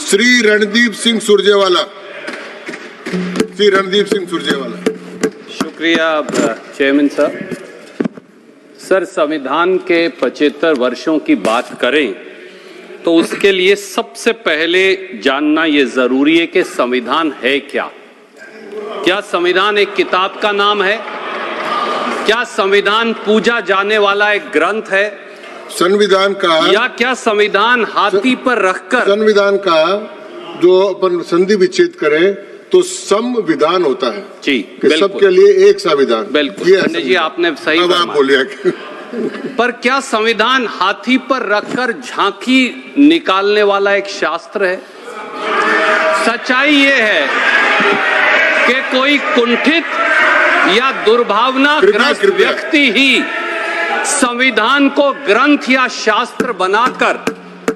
श्री रणदीप सिंह सुरजेवाला। श्री रणदीप सिंह सुरजेवाला। शुक्रिया चेयरमैन साहब। सर, संविधान के 75 वर्षों की बात करें तो उसके लिए सबसे पहले जानना ये जरूरी है कि संविधान है क्या। क्या संविधान एक किताब का नाम है? क्या संविधान पूजा जाने वाला एक ग्रंथ है? संविधान का या क्या संविधान हाथी पर रखकर संविधान का जो अपन संधि विच्छेद करें तो संविधान होता है जी, कि सबके लिए एक संविधान। बिल्कुल पंडित जी, आपने सही आप बोलिए। पर क्या संविधान हाथी पर रखकर झांकी निकालने वाला एक शास्त्र है? सच्चाई ये है कि कोई कुंठित या दुर्भावनाग्रस्त व्यक्ति ही संविधान को ग्रंथ या शास्त्र बनाकर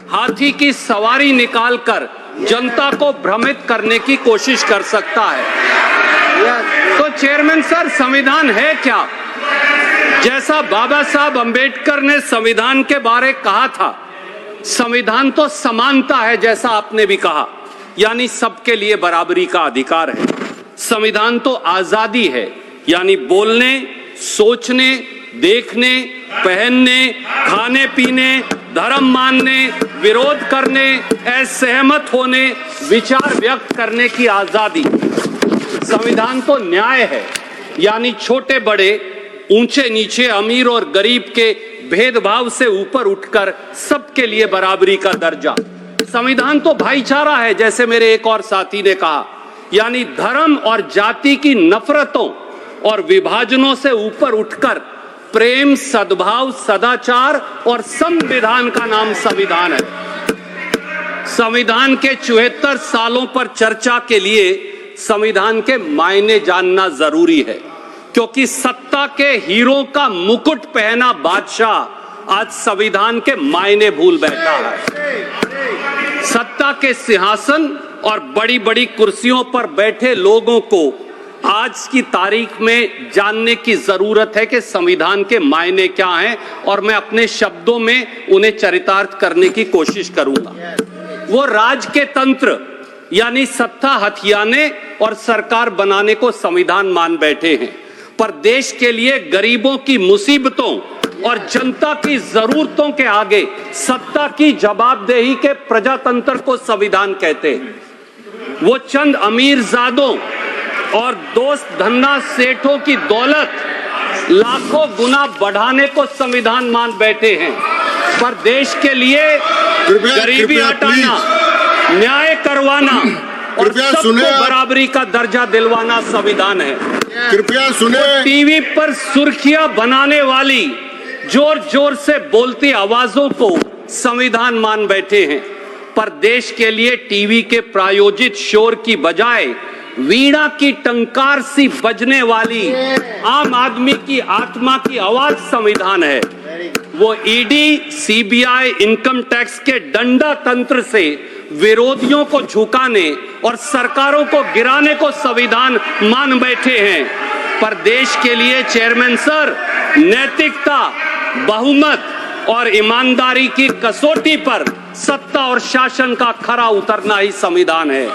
हाथी की सवारी निकालकर जनता को भ्रमित करने की कोशिश कर सकता है। तो चेयरमैन सर, संविधान है क्या? जैसा बाबा साहब अंबेडकर ने संविधान के बारे कहा था, संविधान तो समानता है, जैसा आपने भी कहा, यानी सबके लिए बराबरी का अधिकार है। संविधान तो आजादी है, यानी बोलने, सोचने, देखने, पहनने, खाने पीने, धर्म मानने, विरोध करने, असहमत होने, विचार व्यक्त करने की आजादी। संविधान तो न्याय है, यानी छोटे बड़े, ऊंचे नीचे, अमीर और गरीब के भेदभाव से ऊपर उठकर सबके लिए बराबरी का दर्जा। संविधान तो भाईचारा है, जैसे मेरे एक और साथी ने कहा, यानी धर्म और जाति की नफरतों और विभाजनों से ऊपर उठकर प्रेम, सद्भाव, सदाचार और संविधान का नाम संविधान है। संविधान के 74 सालों पर चर्चा के लिए संविधान के मायने जानना जरूरी है, क्योंकि सत्ता के हीरो का मुकुट पहना बादशाह आज संविधान के मायने भूल बैठा है। सत्ता के सिंहासन और बड़ी बड़ी कुर्सियों पर बैठे लोगों को आज की तारीख में जानने की जरूरत है कि संविधान के मायने क्या हैं, और मैं अपने शब्दों में उन्हें चरितार्थ करने की कोशिश करूंगा। वो राज के तंत्र यानी सत्ता हथियाने और सरकार बनाने को संविधान मान बैठे हैं, पर देश के लिए गरीबों की मुसीबतों और जनता की जरूरतों के आगे सत्ता की जवाबदेही के प्रजातंत्र को संविधान कहते हैं। वो चंद अमीरजादों और दोस्त धन्ना सेठों की दौलत लाखों गुना बढ़ाने को संविधान मान बैठे हैं, पर देश के लिए गरीबी हटाना, न्याय करवाना और सबको बराबरी का दर्जा दिलवाना संविधान है। कृपया सुने। टीवी पर सुर्खियां बनाने वाली जोर जोर से बोलती आवाजों को संविधान मान बैठे हैं, पर देश के लिए टीवी के प्रायोजित शोर की बजाय वीणा की टंकार सी बजने वाली आम आदमी की आत्मा की आवाज संविधान है। वो ईडी, सीबीआई, इनकम टैक्स के डंडा तंत्र से विरोधियों को झुकाने और सरकारों को गिराने को संविधान मान बैठे हैं, पर देश के लिए चेयरमैन सर, नैतिकता, बहुमत और ईमानदारी की कसौटी पर सत्ता और शासन का खरा उतरना ही संविधान है।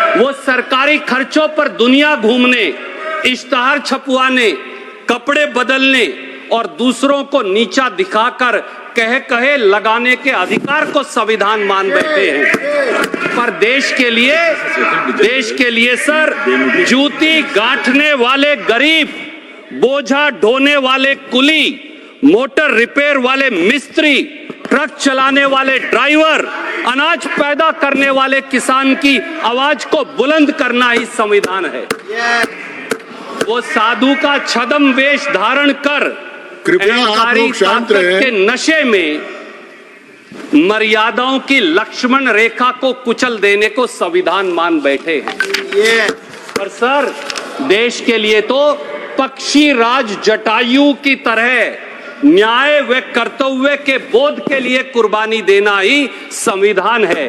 वो सरकारी खर्चों पर दुनिया घूमने, इश्तहार छपवाने, कपड़े बदलने और दूसरों को नीचा दिखाकर कहे लगाने के अधिकार को संविधान मान बैठे हैं, पर देश के लिए सर, जूती गांठने वाले गरीब, बोझा ढोने वाले कुली, मोटर रिपेयर वाले मिस्त्री, ट्रक चलाने वाले ड्राइवर, अनाज पैदा करने वाले किसान की आवाज को बुलंद करना ही संविधान है। वो साधु का छद्म वेश धारण कर अहंकारी ताकत के नशे में मर्यादाओं की लक्ष्मण रेखा को कुचल देने को संविधान मान बैठे हैं। पर सर, देश के लिए तो पक्षी राज जटायु की तरह न्याय व कर्तव्य के बोध के लिए कुर्बानी देना ही संविधान है।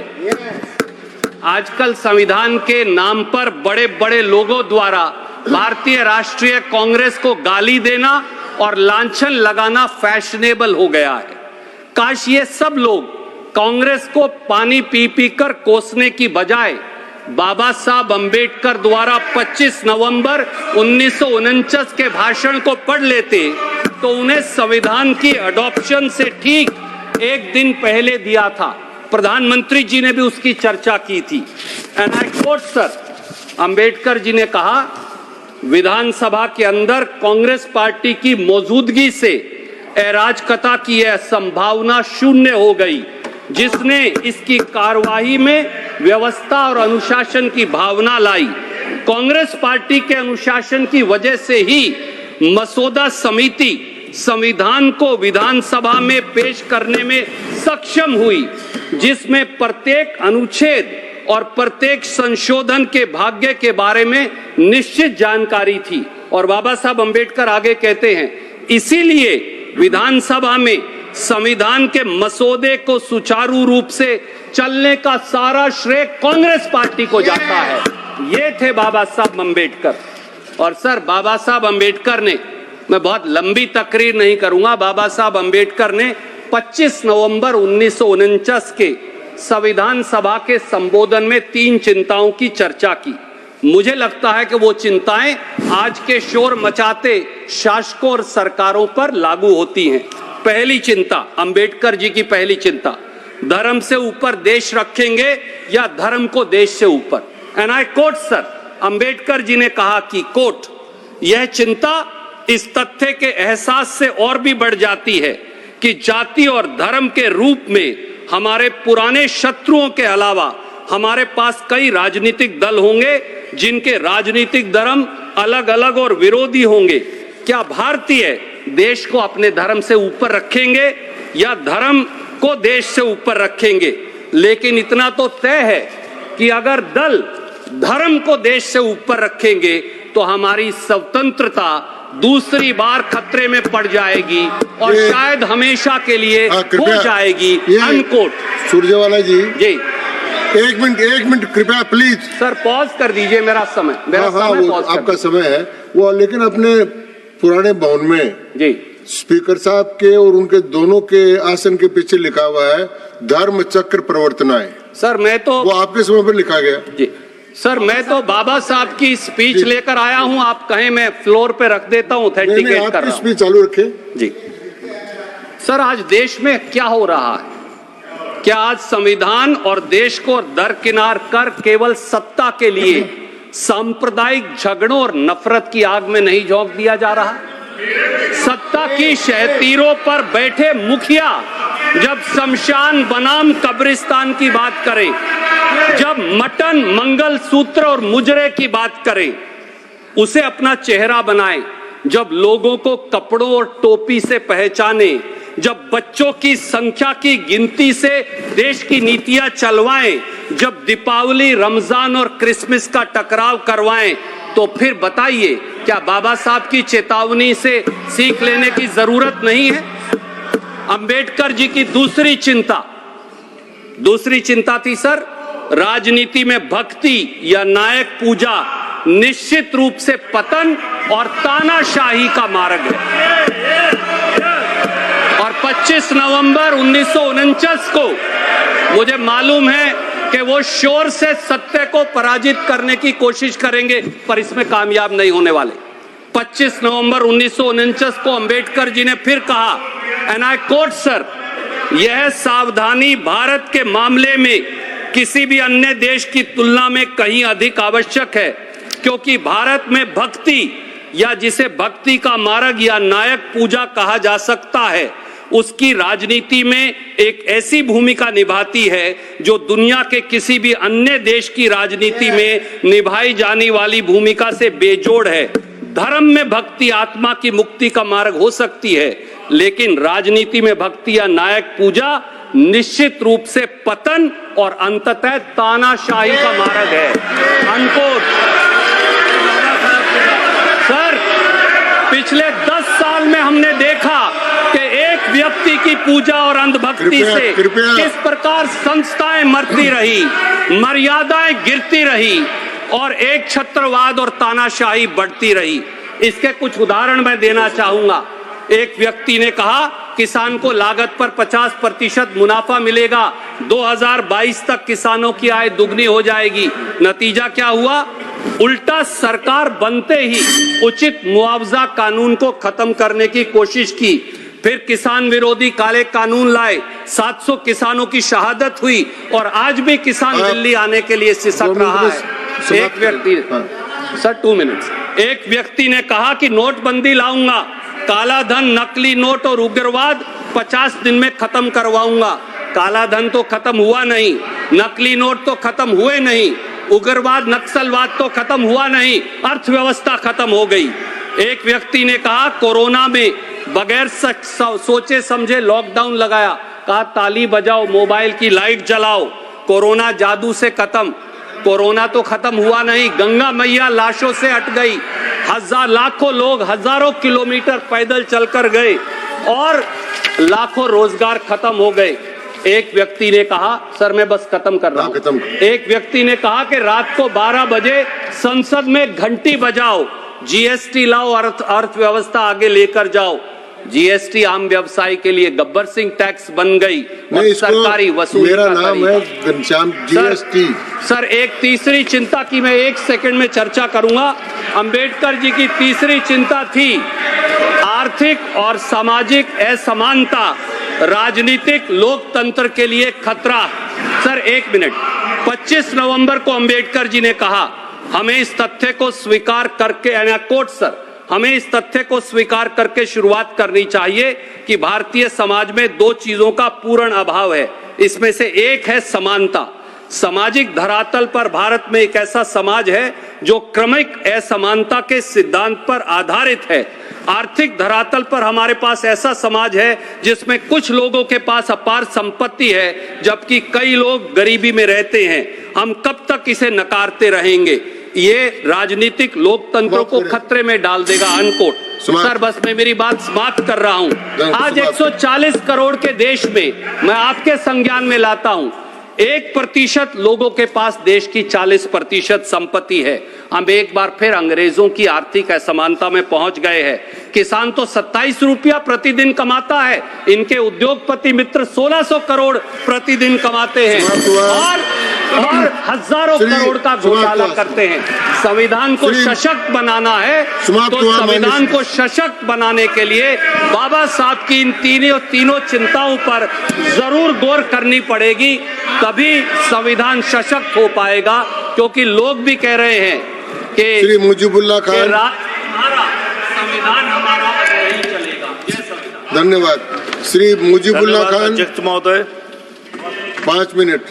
आजकल संविधान के नाम पर बड़े बड़े लोगों द्वारा भारतीय राष्ट्रीय कांग्रेस को गाली देना और लांछन लगाना फैशनेबल हो गया है। काश ये सब लोग कांग्रेस को पानी पी पी कर कोसने की बजाय बाबा साहब अंबेडकर द्वारा 25 नवंबर 1949 के भाषण को पढ़ लेते तो उन्हें संविधान की अडॉप्शन से ठीक एक दिन पहले दिया था। प्रधानमंत्री जी ने भी उसकी चर्चा की थी। And I quote sir, Ambedkar ji ने कहा, विधानसभा के अंदर कांग्रेस पार्टी की मौजूदगी से अराजकता की यह संभावना शून्य हो गई, जिसने इसकी कार्यवाही में व्यवस्था और अनुशासन की भावना लाई। कांग्रेस पार्टी के अनुशासन की वजह से ही मसौदा समिति संविधान को विधानसभा में पेश करने में सक्षम हुई, जिसमें प्रत्येक अनुच्छेद और प्रत्येक संशोधन के भाग्य के बारे में निश्चित जानकारी थी। और बाबा साहब अंबेडकर आगे कहते हैं, इसीलिए विधानसभा में संविधान के मसौदे को सुचारू रूप से चलने का सारा श्रेय कांग्रेस पार्टी को जाता है। ये थे बाबा साहब अंबेडकर। और सर, बाबा साहब अंबेडकर ने, मैं बहुत लंबी तकरीर नहीं करूंगा, बाबा साहब अंबेडकर ने 25 नवंबर 1949 के संविधान सभा के संबोधन में 3 चिंताओं की चर्चा की। मुझे लगता है कि वो चिंताएं आज के शोर मचाते शासकों और सरकारों पर लागू होती हैं। पहली चिंता, अंबेडकर जी की पहली चिंता, धर्म से ऊपर देश रखेंगे या धर्म को देश से ऊपर। And I quote sir, Ambedkar ji ने कहा कि कोट, यह चिंता इस तथ्य के एहसास से और भी बढ़ जाती है कि जाति और धर्म के रूप में हमारे पुराने शत्रुओं के अलावा हमारे पास कई राजनीतिक दल होंगे जिनके राजनीतिक धर्म अलग अलग और विरोधी होंगे। क्या भारतीय देश को अपने धर्म से ऊपर रखेंगे या धर्म को देश से ऊपर रखेंगे? लेकिन इतना तो तय है कि अगर दल धर्म को देश से ऊपर रखेंगे तो हमारी स्वतंत्रता दूसरी बार खतरे में पड़ जाएगी और शायद हमेशा के लिए हो जाएगी। अनकोट। सुरजेवाला जी, एक मिनट कृपया प्लीज। सर पॉज कर दीजिए, मेरा समय पॉज आपका समय है वो, लेकिन अपने पुराने भवन में जी स्पीकर साहब के और उनके दोनों के आसन के पीछे लिखा हुआ है धर्म चक्र प्रवर्तनाएं। सर मैं तो, वो आपके समय पर लिखा गया जी सर, मैं तो बाबा साहब की स्पीच लेकर आया हूं, आप कहें मैं फ्लोर पे रख देता हूं, ऑथेंटिकेट कर रहा हूं। स्पीच चालू रखे जी। सर, आज देश में क्या हो रहा है? क्या आज संविधान और देश को दरकिनार कर केवल सत्ता के लिए सांप्रदायिक झगड़ों और नफरत की आग में नहीं झोंक दिया जा रहा? सत्ता की शहतीरों पर बैठे मुखिया जब शमशान बनाम कब्रिस्तान की बात करें, जब मटन, मंगल सूत्र और मुजरे की बात करें, उसे अपना चेहरा बनाएं, जब लोगों को कपड़ों और टोपी से पहचाने, जब बच्चों की संख्या की गिनती से देश की नीतियां चलवाएं, जब दीपावली, रमजान और क्रिसमस का टकराव करवाएं, तो फिर बताइए क्या बाबा साहब की चेतावनी से सीख लेने की जरूरत नहीं है? अंबेडकर जी की दूसरी चिंता थी सर, राजनीति में भक्ति या नायक पूजा निश्चित रूप से पतन और तानाशाही का मार्ग है। और 25 नवंबर 1949 को मुझे मालूम है कि वो शोर से सत्य को पराजित करने की कोशिश करेंगे, पर इसमें कामयाब नहीं होने वाले। 25 नवंबर 1949 को अंबेडकर जी ने फिर कहा, एंड आई कोट सर, यह सावधानी भारत के मामले में किसी भी अन्य देश की तुलना में कहीं अधिक आवश्यक है, क्योंकि भारत में भक्ति या जिसे भक्ति का मार्ग या नायक पूजा कहा जा सकता है, उसकी राजनीति में एक ऐसी भूमिका निभाती है जो दुनिया के किसी भी अन्य देश की राजनीति में निभाई जाने वाली भूमिका से बेजोड़ है। धर्म में भक्ति आत्मा की मुक्ति का मार्ग हो सकती है, लेकिन राजनीति में भक्ति या नायक पूजा निश्चित रूप से पतन और अंततः तानाशाही का मार्ग है। अनकोट। सर, पिछले 10 साल में हमने देखा कि एक व्यक्ति की पूजा और अंधभक्ति से किस प्रकार संस्थाएं मरती रही, मर्यादाएं गिरती रही और एक छत्रवाद और तानाशाही बढ़ती रही। इसके कुछ उदाहरण मैं देना चाहूंगा। एक व्यक्ति ने कहा किसान को लागत पर 50% मुनाफा मिलेगा, 2022 तक किसानों की आय दुगनी हो जाएगी। नतीजा क्या हुआ? उल्टा सरकार बनते ही उचित मुआवजा कानून को खत्म करने की कोशिश की, फिर किसान विरोधी काले कानून लाए, 700 किसानों की शहादत हुई और आज भी किसान दिल्ली आने के लिए सिसक रहा है। एक व्यक्ति, सर 2 मिनट्स, एक व्यक्ति ने कहा कि नोटबंदी लाऊंगा, काला धन, नकली नोट और उग्रवाद 50 दिन में खत्म करवाऊंगा। काला धन तो खत्म हुआ नहीं, नकली नोट तो खत्म हुए नहीं, उग्रवाद नक्सलवाद तो खत्म हुआ नहीं, अर्थव्यवस्था खत्म हो गई। एक व्यक्ति ने कहा कोरोना में बगैर सोचे समझे लॉकडाउन लगाया, कहा ताली बजाओ, मोबाइल की लाइट जलाओ, कोरोना जादू से खत्म। कोरोना तो खत्म हुआ नहीं, गंगा मैया लाशों से हट गई, लाखों लोग हजारों किलोमीटर पैदल चलकर गए और लाखों रोजगार खत्म हो गए। एक व्यक्ति ने कहा, सर मैं बस खत्म कर रहा हूं, एक व्यक्ति ने कहा कि रात को 12 बजे संसद में घंटी बजाओ, जीएसटी लाओ, अर्थव्यवस्था आगे लेकर जाओ। जीएसटी आम व्यवसाय के लिए गब्बर सिंह टैक्स बन गई और सरकारी वसूली मेरा नाम है घनश्याम जीएसटी। सर एक तीसरी चिंता की मैं 1 सेकंड में चर्चा करूंगा। अंबेडकर जी की तीसरी चिंता थी आर्थिक और सामाजिक असमानता राजनीतिक लोकतंत्र के लिए खतरा। सर 1 मिनट, 25 नवंबर को अंबेडकर जी ने कहा हमें इस तथ्य को स्वीकार करके, कोट सर, हमें इस तथ्य को स्वीकार करके शुरुआत करनी चाहिए कि भारतीय समाज में 2 चीजों का पूर्ण अभाव है। इसमें से एक है समानता। सामाजिक धरातल पर भारत में एक ऐसा समाज है जो क्रमिक असमानता के सिद्धांत पर आधारित है। आर्थिक धरातल पर हमारे पास ऐसा समाज है जिसमें कुछ लोगों के पास अपार संपत्ति है जबकि कई लोग गरीबी में रहते हैं। हम कब तक इसे नकारते रहेंगे? ये राजनीतिक लोकतंत्र को खतरे में डाल देगा। अनकोट। सर बस मैं मेरी बात समाप्त कर रहा हूं। आज 140 करोड़ के देश में मैं आपके संज्ञान में लाता हूं 1% लोगों के पास देश की 40% संपत्ति है। हम एक बार फिर अंग्रेजों की आर्थिक असमानता में पहुंच गए हैं। किसान तो 27 रुपया प्रतिदिन कमाता है, इनके उद्योगपति मित्र 1600 करोड़ प्रतिदिन कमाते हैं और हजारों करोड़ का घोटाला करते हैं। संविधान को सशक्त बनाना है तो संविधान को सशक्त बनाने के लिए बाबा साहब की इन तीनों चिंताओं पर जरूर गौर करनी पड़ेगी, तभी संविधान सशक्त हो पाएगा। क्योंकि लोग भी कह रहे हैं कि श्री मुजीबुल्लाह खान, संविधान हमारा नहीं चलेगा। धन्यवाद। श्री मुजीबुल्लाह खान, अध्यक्ष महोदय, 5 मिनट।